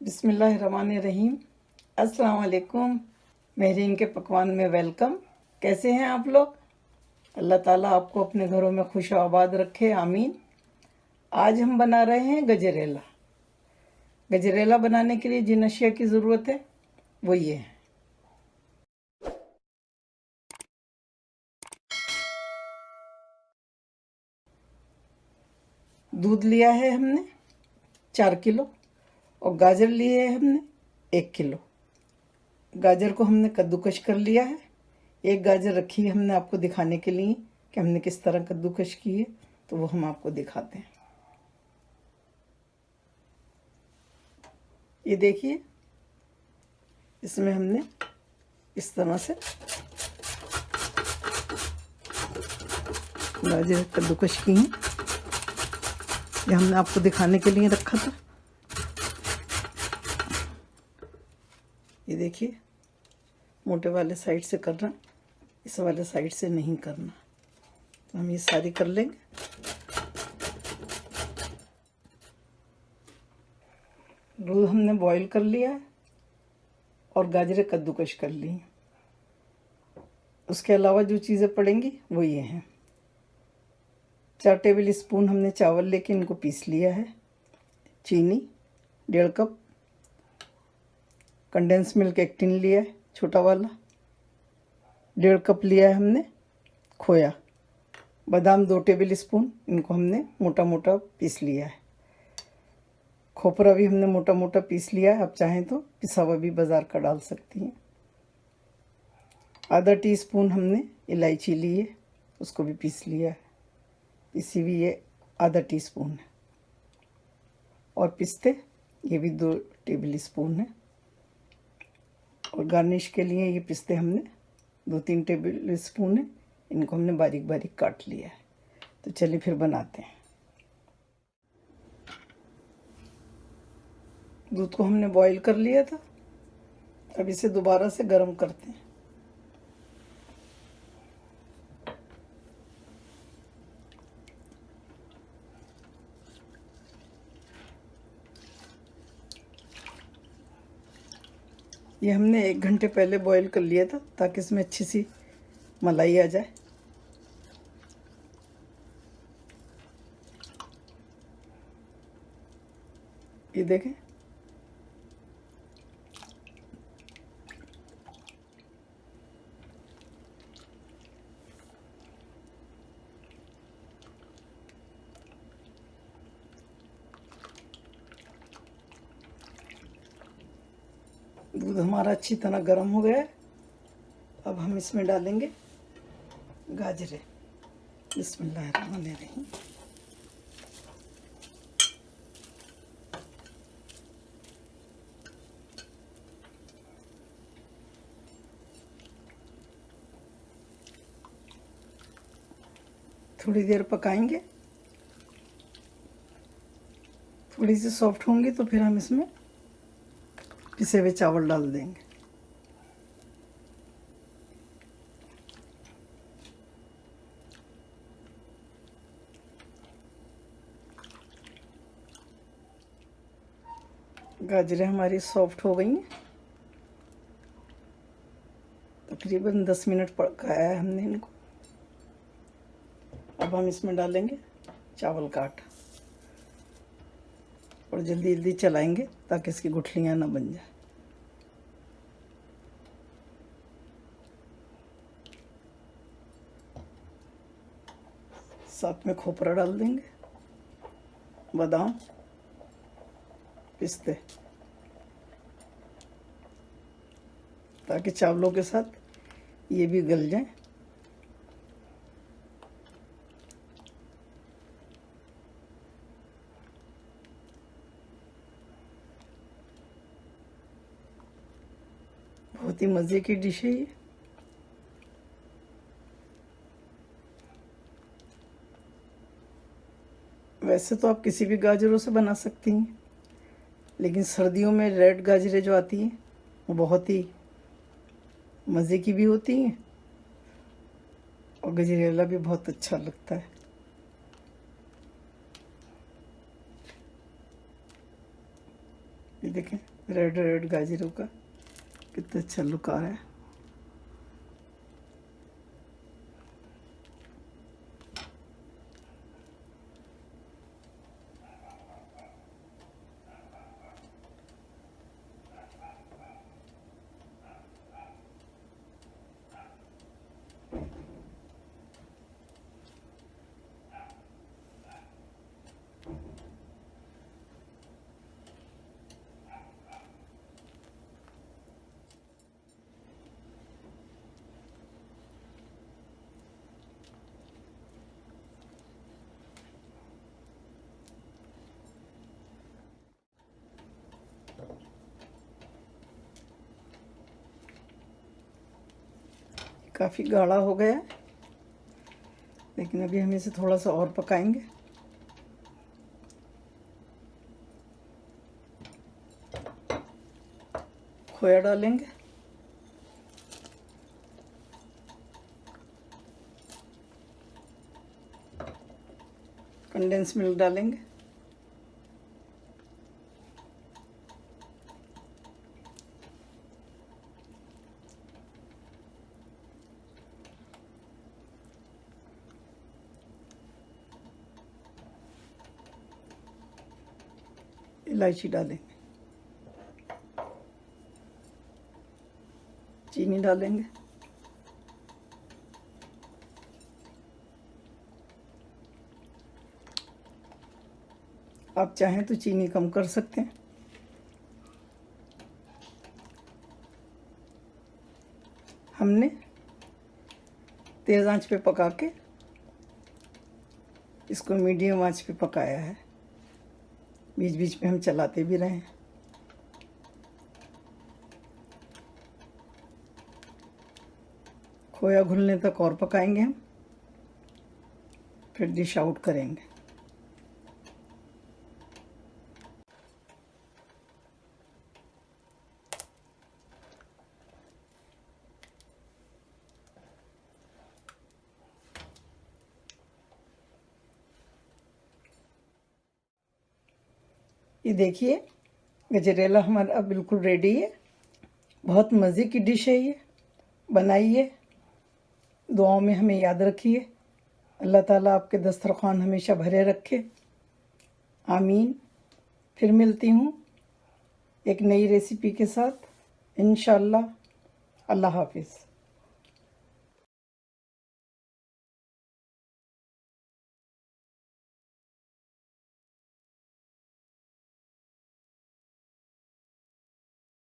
बिस्मिल्लाहिर्रहमानिर्रहीम। अस्सलाम वालेकुम। महरीन के पकवान में वेलकम। कैसे हैं आप लोग? अल्लाह ताला आपको अपने घरों में खुश आबाद रखे, आमीन। आज हम बना रहे हैं गजरेला। गजरेला बनाने के लिए जिन अशिया की ज़रूरत है वो ये है। दूध लिया है हमने 4 किलो और गाजर लिए है हमने 1 किलो। गाजर को हमने कद्दूकश कर लिया है। एक गाजर रखी है हमने आपको दिखाने के लिए कि हमने किस तरह कद्दूकश की है, तो वो हम आपको दिखाते हैं। ये देखिए, इसमें हमने इस तरह से गाजर कद्दूकश की हैं। ये हमने आपको दिखाने के लिए रखा था। ये देखिए, मोटे वाले साइड से करना, इस वाले साइड से नहीं करना। तो हम ये सारी कर लेंगे। दूध हमने बॉईल कर लिया है और गाजरें कद्दूकश कर ली हैं। उसके अलावा जो चीज़ें पड़ेंगी वो ये हैं। 4 टेबल स्पून हमने चावल लेके इनको पीस लिया है। चीनी 1.5 कप। कंडेंस मिल्क 1 टिन लिया है छोटा वाला। 1.5 कप लिया है हमने खोया। बादाम 2 टेबल स्पून, इनको हमने मोटा मोटा पीस लिया है। खोपरा भी हमने मोटा मोटा पीस लिया है। आप चाहें तो पिसा हुआ भी बाज़ार का डाल सकती हैं। आधा टीस्पून हमने इलायची ली है, उसको भी पीस लिया है। पिसी हुई ये आधा टीस्पून है। और पिस्ते ये भी 2 टेबल स्पून है। और गार्निश के लिए ये पिस्ते हमने 2-3 टेबल स्पून है। इनको हमने बारीक बारीक काट लिया है। तो चलिए फिर बनाते हैं। दूध को हमने बॉईल कर लिया था, अब इसे दोबारा से गर्म करते हैं। ये हमने 1 घंटे पहले बॉईल कर लिया था ताकि इसमें अच्छी सी मलाई आ जाए। ये देखें, दूध हमारा अच्छी तरह गर्म हो गया है। अब हम इसमें डालेंगे गाजरें। बिस्मिल्लाहिर्रहमानिर्रहीम। थोड़ी देर पकाएंगे। थोड़ी सी सॉफ्ट होंगी तो फिर हम इसमें पिसे हुए चावल डाल देंगे। गाजरें हमारी सॉफ्ट हो गई हैं। तकरीबन 10 मिनट पकाया है हमने इनको। अब हम इसमें डालेंगे चावल का आटा और जल्दी जल्दी चलाएंगे ताकि इसकी गुठलियाँ ना बन जाए। साथ में खोपरा डाल देंगे, बादाम, पिस्ते, ताकि चावलों के साथ ये भी गल जाए। बहुत ही मज़े की डिश है ये। वैसे तो आप किसी भी गाजरों से बना सकती हैं, लेकिन सर्दियों में रेड गाजरें जो आती हैं वो बहुत ही मज़े की भी होती हैं और गजरेला भी बहुत अच्छा लगता है। ये देखें रेड रेड गाजरों का कितना अच्छा लुक आ रहा है। काफ़ी गाढ़ा हो गया है, लेकिन अभी हम इसे थोड़ा सा और पकाएंगे। खोया डालेंगे, कंडेंस मिल्क डालेंगे, इलायची डालेंगे, चीनी डालेंगे, आप चाहें तो चीनी कम कर सकते हैं। हमने तेज़ आंच पे पका के इसको मीडियम आंच पे पकाया है, बीच बीच में हम चलाते भी रहे हैं। खोया घुलने तक और पकाएंगे हम, फिर डिश आउट करेंगे। ये देखिए गजरेला हमारा बिल्कुल रेडी है। बहुत मज़े की डिश है ये, बनाइए, दुआओं में हमें याद रखिए। अल्लाह ताला आपके दस्तरखान हमेशा भरे रखे, आमीन। फिर मिलती हूँ एक नई रेसिपी के साथ इंशाअल्लाह। अल्लाह हाफिज़।